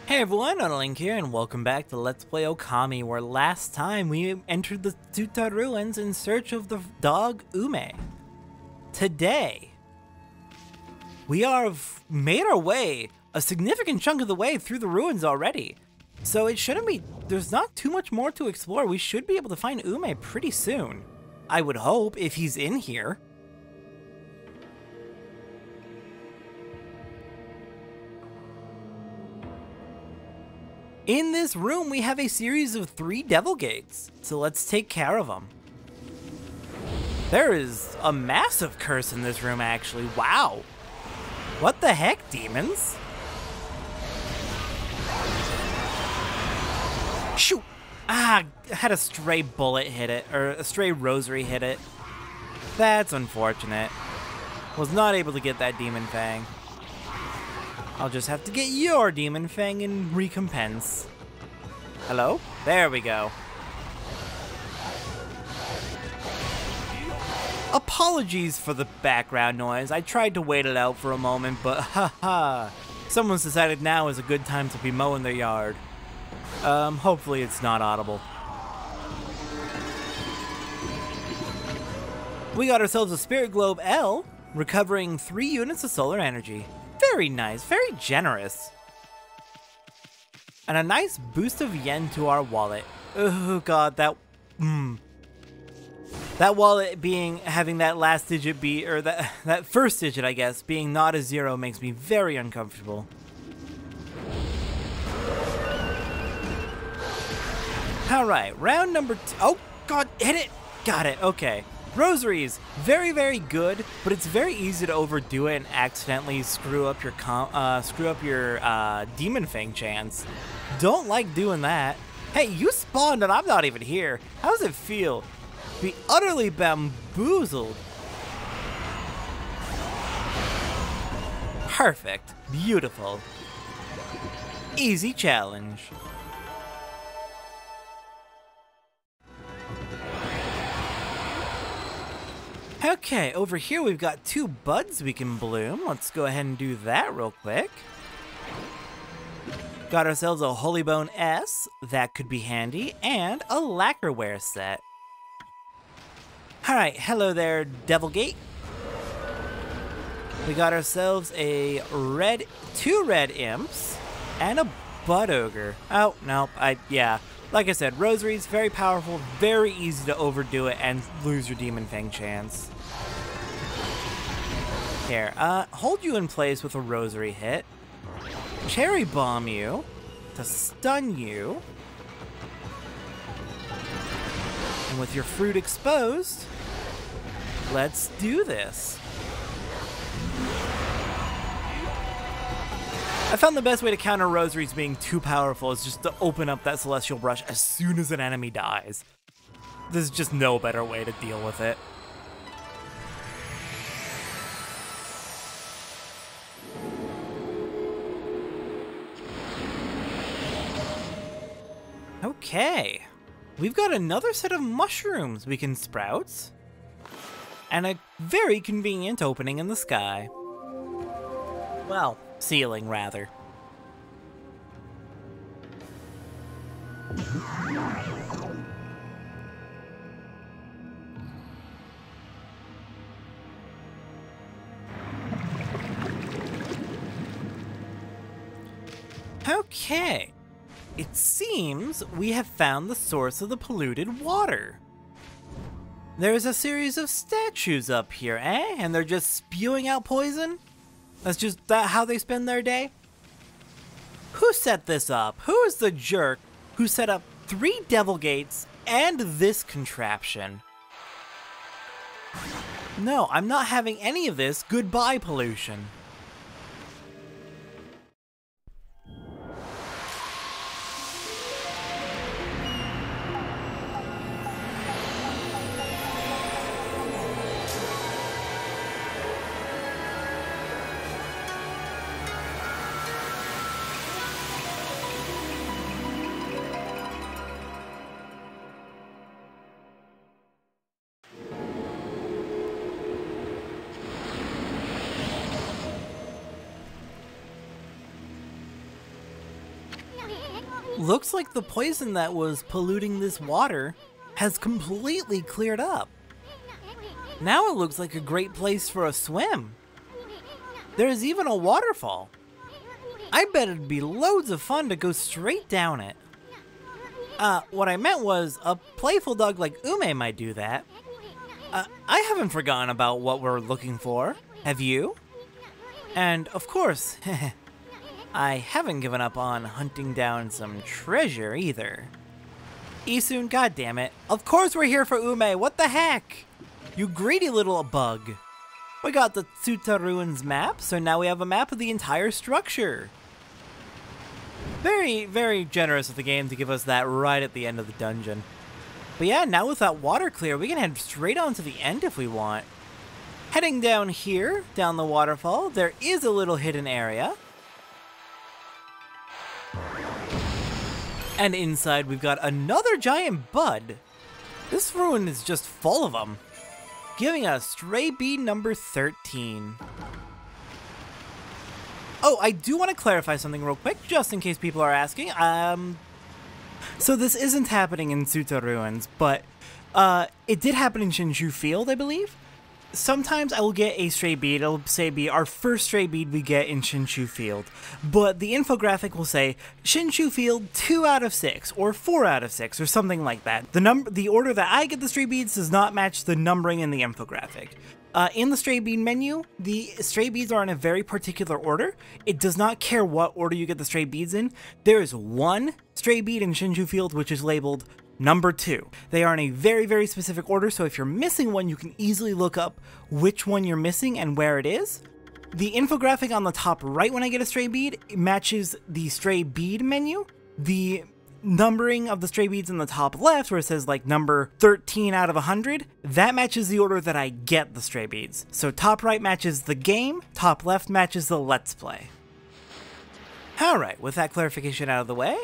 Hey everyone, OniLink here, and welcome back to Let's Play Okami, where last time we entered the Tsuta Ruins in search of the dog Ume. Today, we have made our way a significant chunk of the way through the ruins already. So it shouldn't be, there's not too much more to explore. We should be able to find Ume pretty soon. I would hope, if he's in here. In this room, we have a series of 3 devil gates, so let's take care of them. There is a massive curse in this room, actually. Wow. What the heck, demons? Shoot! Ah, I had a stray bullet hit it, or a stray rosary hit it. That's unfortunate. Was not able to get that demon fang. I'll just have to get your demon fang in recompense. Hello? There we go. Apologies for the background noise. I tried to wait it out for a moment, but haha. Someone's decided now is a good time to be mowing their yard. Hopefully it's not audible. We got ourselves a Spirit Globe L, recovering 3 units of solar energy. Very nice, very generous. And a nice boost of yen to our wallet. Oh god, that wallet having that last digit be, or that first digit, I guess, being not a 0 makes me very uncomfortable. Alright, round number 2. Oh god, hit it! Got it, okay. Rosaries, very, very good, but it's very easy to overdo it and accidentally screw up your demon fang chance. Don't like doing that. Hey, you spawned and I'm not even here. How does it feel to be utterly bamboozled? Perfect, beautiful, easy challenge. Okay, over here we've got 2 buds we can bloom. Let's go ahead and do that real quick. Got ourselves a Holy Bone S, that could be handy, and a lacquerware set. Alright, hello there, Devil Gate. We got ourselves a 2 red imps, and a Bud Ogre. Oh, no, yeah. Like I said, Rosaries, very powerful, very easy to overdo it and lose your Demon Fang chance. Here, hold you in place with a Rosary hit. Cherry Bomb you to stun you. And with your fruit exposed, let's do this. I found the best way to counter Rosaries being too powerful is just to open up that Celestial Brush as soon as an enemy dies. There's just no better way to deal with it. Okay, we've got another set of mushrooms we can sprout, and a very convenient opening in the sky. Well, ceiling, rather. Okay. It seems we have found the source of the polluted water. There's a series of statues up here, eh? And they're just spewing out poison? That's just how they spend their day? Who set this up? Who is the jerk who set up 3 devil gates and this contraption? No, I'm not having any of this. Goodbye, pollution. Looks like the poison that was polluting this water has completely cleared up. Now it looks like a great place for a swim. There's even a waterfall. I bet it'd be loads of fun to go straight down it. What I meant was a playful dog like Ume might do that. I haven't forgotten about what we're looking for. Have you? And of course, I haven't given up on hunting down some treasure either. Isun, goddammit. Of course we're here for Ume, what the heck? You greedy little bug. We got the Tsuta Ruins map, so now we have a map of the entire structure. Very, very generous of the game to give us that right at the end of the dungeon. But yeah, now with that water clear, we can head straight on to the end if we want. Heading down here, down the waterfall, there is a little hidden area. And inside we've got another giant bud. This ruin is just full of them. Giving us stray bead number 13. Oh, I do want to clarify something real quick, just in case people are asking. So this isn't happening in Tsuta Ruins, but it did happen in Shinshu Field, I believe. Sometimes I will get a stray bead, it'll say be our first stray bead we get in Shinshu Field, but the infographic will say Shinshu Field 2 out of 6, or 4 out of 6, or something like that. The order that I get the stray beads does not match the numbering in the infographic. In the stray bead menu, the stray beads are in a very particular order. It does not care what order you get the stray beads in. There is one stray bead in Shinshu Field which is labeled number 2. They are in a very, very specific order, so if you're missing one, you can easily look up which one you're missing and where it is. The infographic on the top right when I get a stray bead matches the stray bead menu. The numbering of the stray beads in the top left, where it says like number 13 out of 100, that matches the order that I get the stray beads. So top right matches the game, top left matches the Let's Play. Alright, with that clarification out of the way,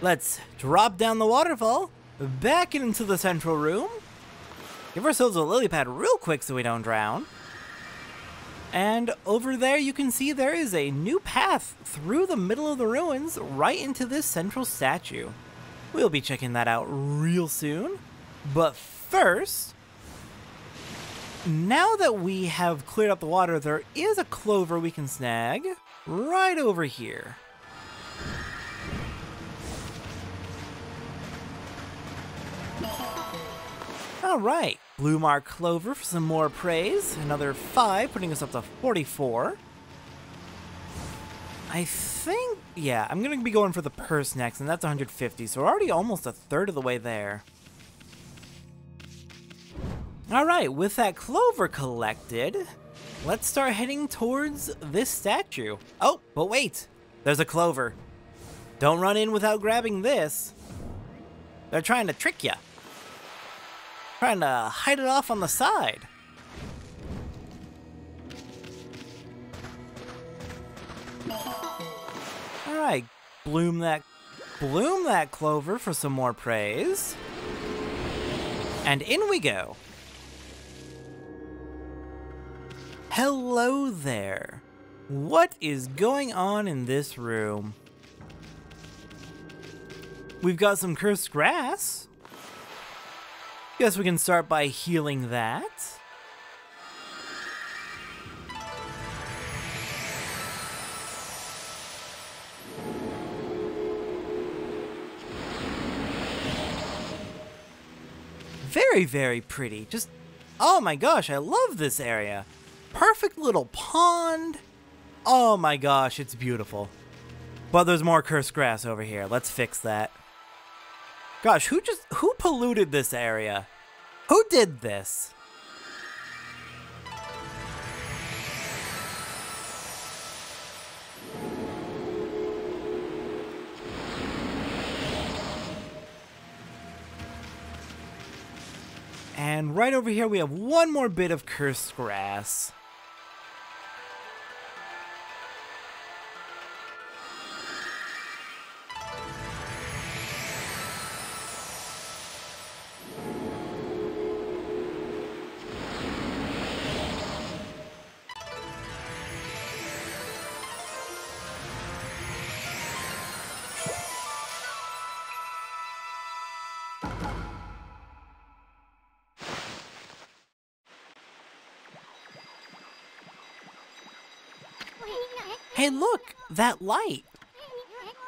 let's drop down the waterfall, back into the central room, give ourselves a lily pad real quick so we don't drown. And over there you can see there is a new path through the middle of the ruins right into this central statue. We'll be checking that out real soon. But first, now that we have cleared up the water, there is a Clover we can snag right over here. Alright, Blue Mark Clover for some more praise. Another 5, putting us up to 44. I think, yeah, I'm going to be going for the purse next, and that's 150, so we're already almost a third of the way there. Alright, with that Clover collected, let's start heading towards this statue. Oh, but wait, there's a Clover. Don't run in without grabbing this. They're trying to trick you. Trying to hide it off on the side. Alright, bloom that Clover for some more praise. And in we go. Hello there. What is going on in this room? We've got some cursed grass. Guess we can start by healing that. Very, very pretty. Just, oh my gosh, I love this area. Perfect little pond. Oh my gosh, it's beautiful. But there's more cursed grass over here. Let's fix that. Gosh, who polluted this area? Who did this? And right over here we have one more bit of cursed grass. Hey look, that light!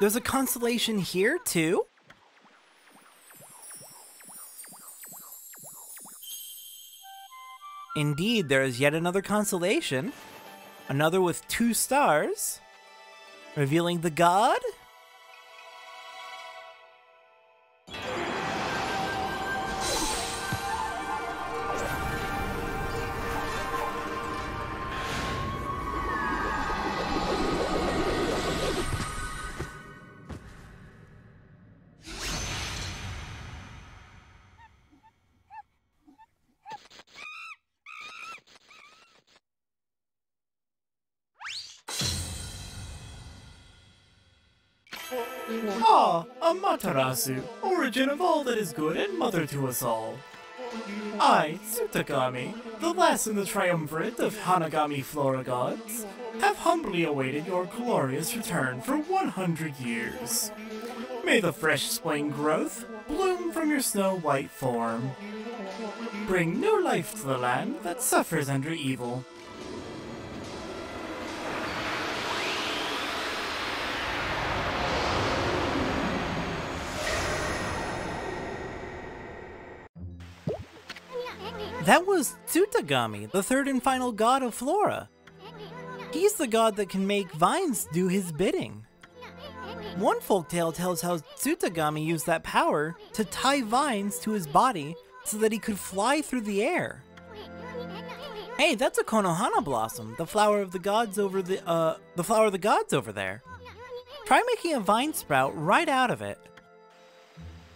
There's a constellation here too? Indeed, there is yet another constellation. Another with 2 stars. Revealing the god? Ah, Amaterasu, origin of all that is good and mother to us all. I, Tsutakami, the last in the triumvirate of Hanagami Flora gods, have humbly awaited your glorious return for 100 years. May the fresh spring growth bloom from your snow-white form. Bring new life to the land that suffers under evil. That was Tsutagami, the third and final god of Flora. He's the god that can make vines do his bidding. One folktale tells how Tsutagami used that power to tie vines to his body so that he could fly through the air. Hey, that's a Konohana blossom, the flower of the gods over there. Try making a vine sprout right out of it.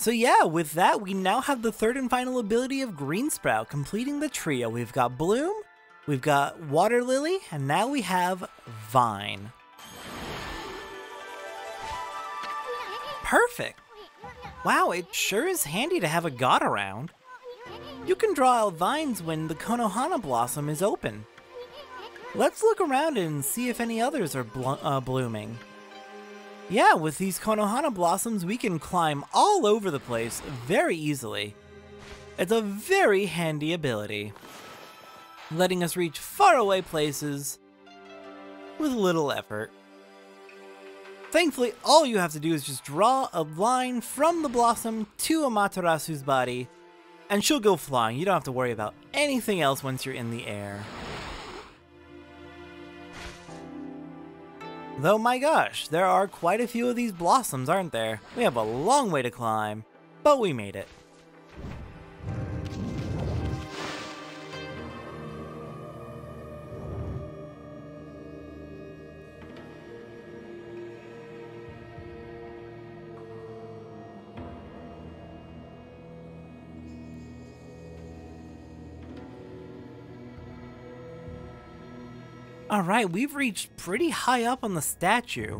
So yeah, with that, we now have the third and final ability of Green Sprout, completing the trio. We've got Bloom, we've got Water Lily, and now we have Vine. Perfect! Wow, it sure is handy to have a god around. You can draw out vines when the Konohana blossom is open. Let's look around and see if any others are blooming. Yeah, with these Konohana blossoms, we can climb all over the place very easily. It's a very handy ability, letting us reach faraway places with little effort. Thankfully, all you have to do is just draw a line from the blossom to Amaterasu's body, and she'll go flying. You don't have to worry about anything else once you're in the air. Though my gosh, there are quite a few of these blossoms, aren't there? We have a long way to climb, but we made it. Alright, we've reached pretty high up on the statue.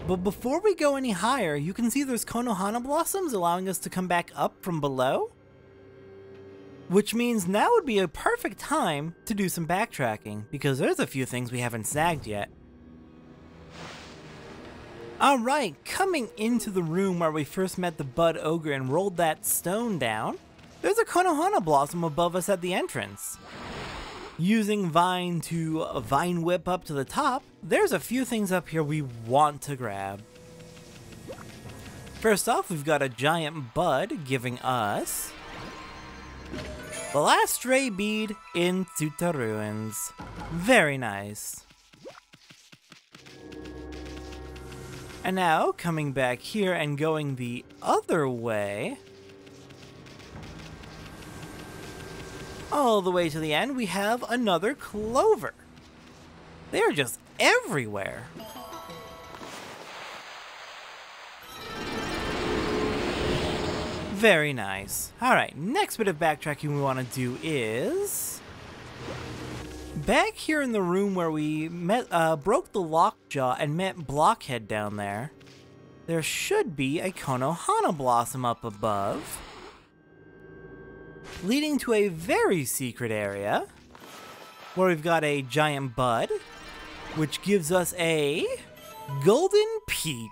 But before we go any higher, you can see there's Konohana blossoms allowing us to come back up from below. Which means now would be a perfect time to do some backtracking, because there's a few things we haven't snagged yet. Alright, coming into the room where we first met the Bud Ogre and rolled that stone down, there's a Konohana blossom above us at the entrance. Using Vine to Vine Whip up to the top, there's a few things up here we want to grab. First off, we've got a giant bud giving us the last stray bead in Tsuta Ruins. Very nice. And now, coming back here and going the other way, all the way to the end, we have another Clover. They're just everywhere. Very nice. Alright, next bit of backtracking we want to do is back here in the room where we broke the lockjaw and met Blockhead down there. There should be a Konohana blossom up above, leading to a very secret area where we've got a giant bud, which gives us a golden peach.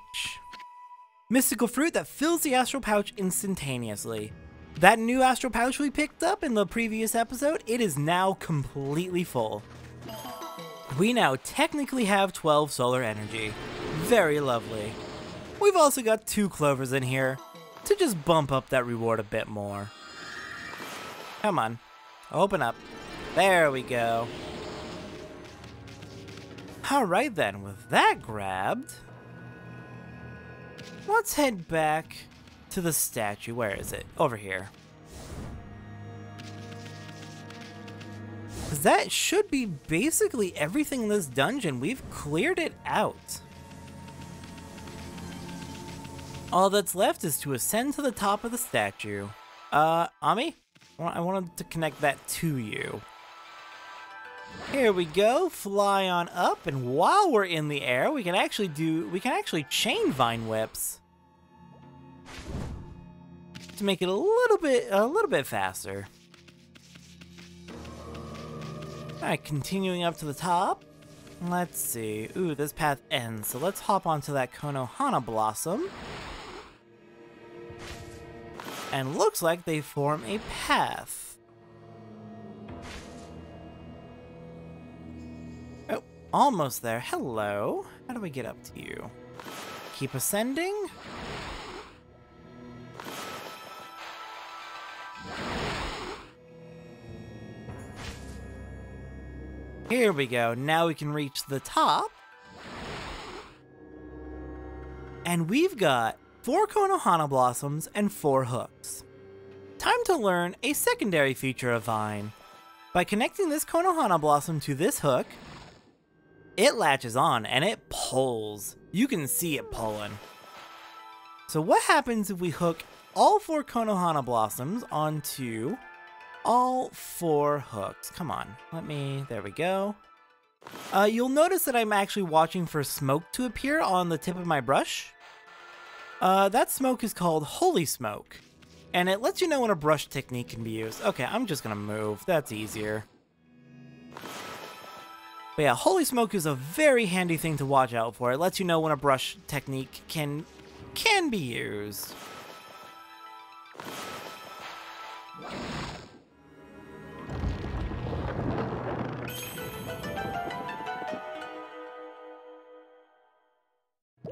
Mystical fruit that fills the astral pouch instantaneously. That new astral pouch we picked up in the previous episode, it is now completely full. We now technically have 12 solar energy. Very lovely. We've also got 2 clovers in here to just bump up that reward a bit more. Come on, open up. There we go. Alright then, with that grabbed, let's head back to the statue. Where is it? Over here. Because that should be basically everything in this dungeon. We've cleared it out. All that's left is to ascend to the top of the statue. Ami? I wanted to connect that to you. Here we go, fly on up, and while we're in the air, we can actually chain vine whips to make it a little bit faster. All right, continuing up to the top. Let's see. Ooh, this path ends, so let's hop onto that Konohana Blossom. And looks like they form a path. Oh, almost there. Hello. How do we get up to you? Keep ascending. Here we go. Now we can reach the top. And we've got 4 Konohana Blossoms and 4 hooks. Time to learn a secondary feature of Vine. By connecting this Konohana Blossom to this hook, it latches on and it pulls. You can see it pulling. So what happens if we hook all 4 Konohana Blossoms onto all 4 hooks? Come on, there we go. You'll notice that I'm actually watching for smoke to appear on the tip of my brush. That smoke is called Holy Smoke, and it lets you know when a brush technique can be used. Okay, I'm just gonna move, that's easier. But yeah, Holy Smoke is a very handy thing to watch out for. It lets you know when a brush technique can be used.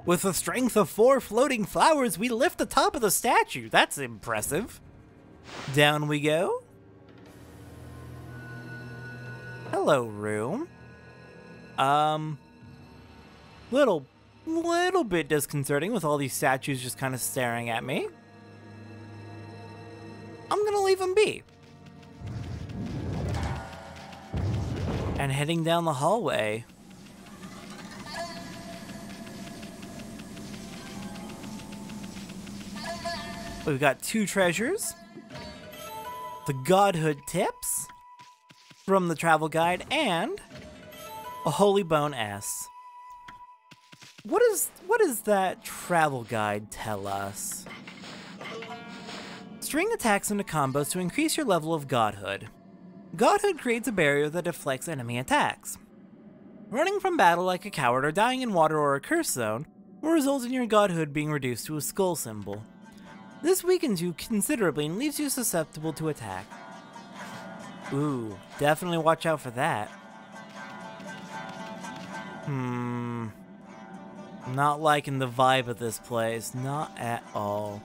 With the strength of 4 floating flowers, we lift the top of the statue. That's impressive. Down we go. Hello, room. Little bit disconcerting with all these statues just kind of staring at me. I'm gonna leave them be. And heading down the hallway. We've got 2 treasures, the Godhood Tips from the travel guide, and a Holy Bone S. What does that travel guide tell us? String attacks into combos to increase your level of Godhood. Godhood creates a barrier that deflects enemy attacks. Running from battle like a coward or dying in water or a curse zone will result in your Godhood being reduced to a skull symbol. This weakens you considerably and leaves you susceptible to attack. Ooh, definitely watch out for that. Not liking the vibe of this place, not at all.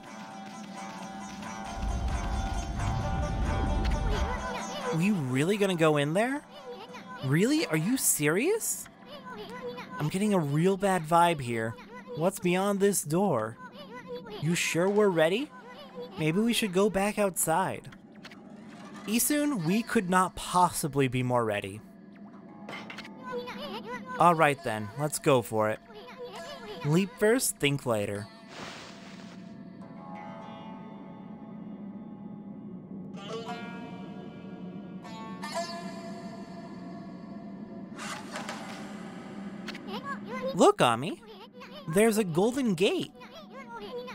Are you really gonna go in there? Really? Are you serious? I'm getting a real bad vibe here. What's beyond this door? You sure we're ready? Maybe we should go back outside. Isun, we could not possibly be more ready. Alright then, let's go for it. Leap first, think later. Look, Ami. There's a golden gate.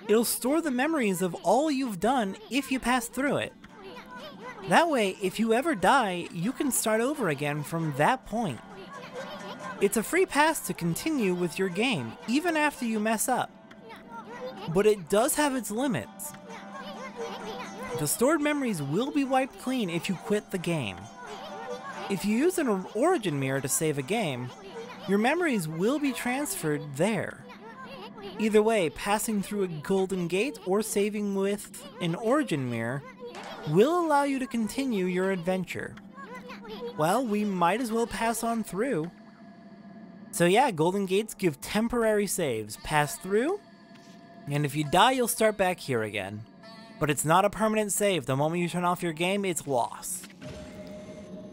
It'll store the memories of all you've done if you pass through it. That way, if you ever die, you can start over again from that point. It's a free pass to continue with your game, even after you mess up. But it does have its limits. The stored memories will be wiped clean if you quit the game. If you use an origin mirror to save a game, your memories will be transferred there. Either way, passing through a golden gate or saving with an origin mirror will allow you to continue your adventure. Well, we might as well pass on through. So yeah, golden gates give temporary saves. Pass through, and if you die, you'll start back here again. But it's not a permanent save. The moment you turn off your game, it's lost.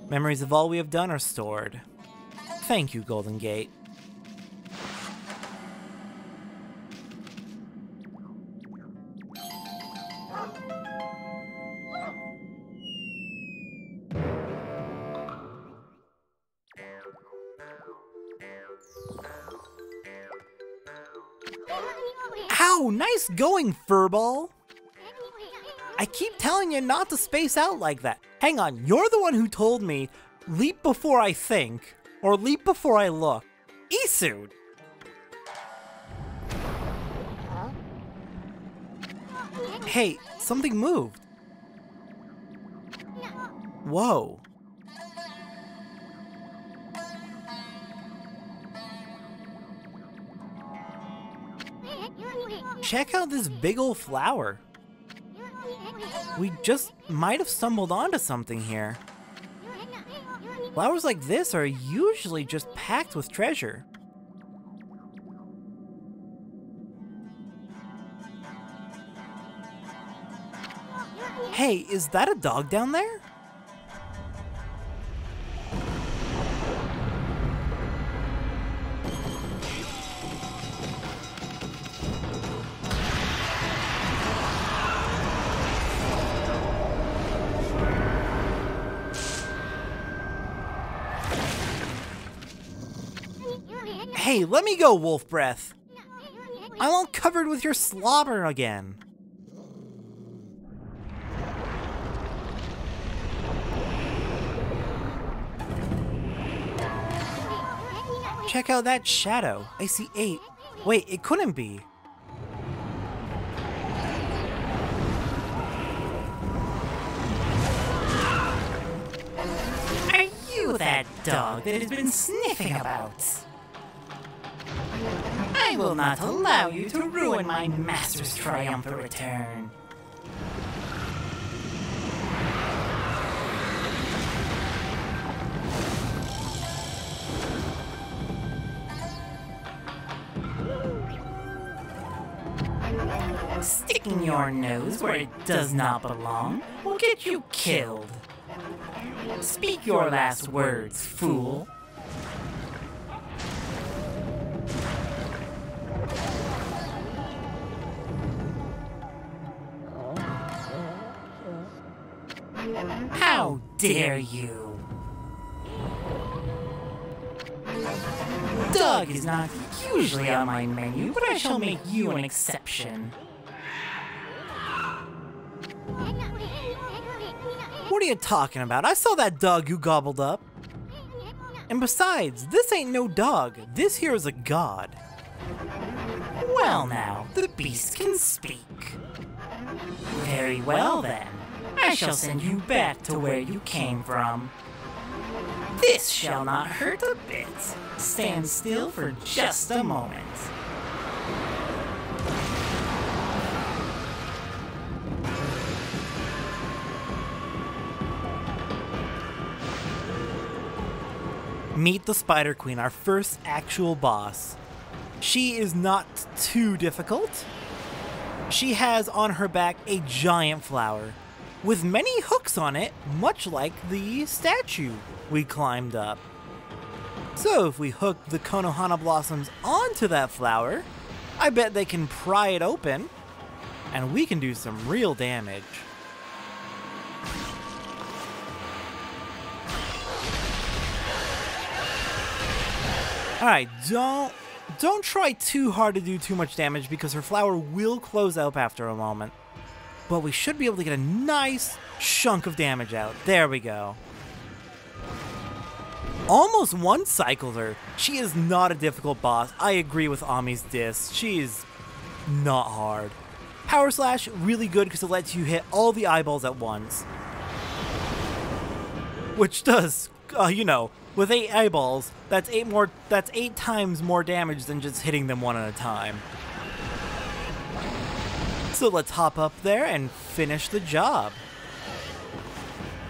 Memories of all we have done are stored. Thank you, Golden Gate. Ow! Nice going, Furball! I keep telling you not to space out like that. Hang on, you're the one who told me, leap before I think, or leap before I look. Isu! Hey, something moved. Whoa. Check out this big old flower. We just might have stumbled onto something here. Flowers like this are usually just packed with treasure. Hey, is that a dog down there? Hey, let me go, Wolf Breath! I'm all covered with your slobber again. Check out that shadow. I see 8. Wait, it couldn't be. Are you that dog that has been sniffing about? I will not allow you to ruin my master's triumphant return. Sticking your nose where it does not belong will get you killed. Speak your last words, fool. How dare you? Dog is not usually on my menu, but I shall make you an exception. What are you talking about? I saw that dog you gobbled up. And besides, this ain't no dog. This here is a god. Well now, the beast can speak. Very well then. I shall send you back to where you came from. This shall not hurt a bit. Stand still for just a moment. Meet the Spider Queen, our first actual boss. She is not too difficult. She has on her back a giant flower with many hooks on it, much like the statue we climbed up. So if we hook the Konohana blossoms onto that flower, I bet they can pry it open, and we can do some real damage. Alright, don't try too hard to do too much damage because her flower will close up after a moment. But we should be able to get a nice chunk of damage out. There we go. Almost one-cycled her. She is not a difficult boss. I agree with Ami's diss. She is not hard. Power Slash, really good because it lets you hit all the eyeballs at once. Which does you know, with 8 eyeballs, that's 8 times more damage than just hitting them one at a time. So let's hop up there and finish the job.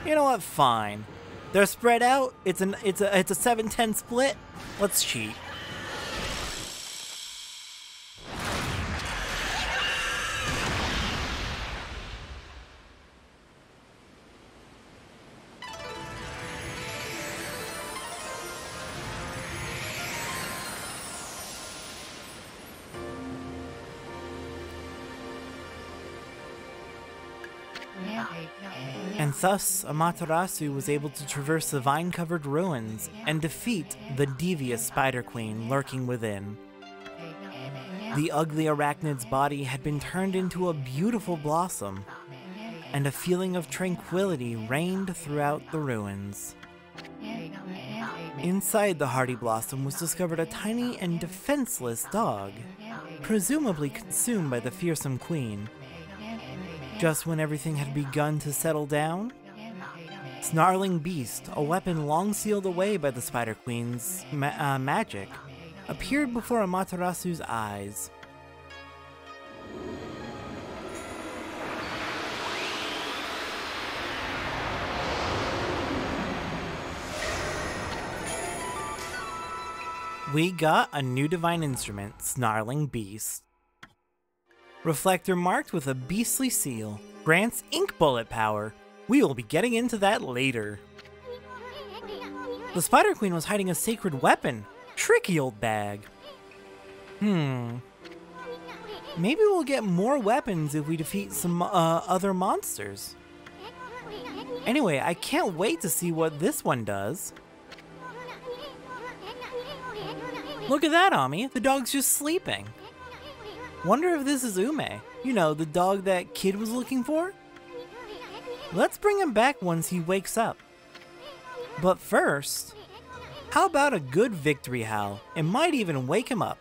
You know what? Fine. They're spread out. It's a 7-10 split. Let's cheat. And thus, Amaterasu was able to traverse the vine-covered ruins and defeat the devious Spider Queen lurking within. The ugly arachnid's body had been turned into a beautiful blossom, and a feeling of tranquility reigned throughout the ruins. Inside the hardy blossom was discovered a tiny and defenseless dog, presumably consumed by the fearsome queen. Just when everything had begun to settle down, Snarling Beast, a weapon long sealed away by the Spider Queen's magic, appeared before Amaterasu's eyes. We got a new divine instrument, Snarling Beast. Reflector marked with a beastly seal, grants ink bullet power. We will be getting into that later. The Spider Queen was hiding a sacred weapon. Tricky old bag. Maybe we'll get more weapons if we defeat some other monsters. Anyway, I can't wait to see what this one does. Look at that, Ami. The dog's just sleeping. Wonder if this is Ume. You know, the dog that Kid was looking for? Let's bring him back once he wakes up. But first, how about a good victory howl? It might even wake him up.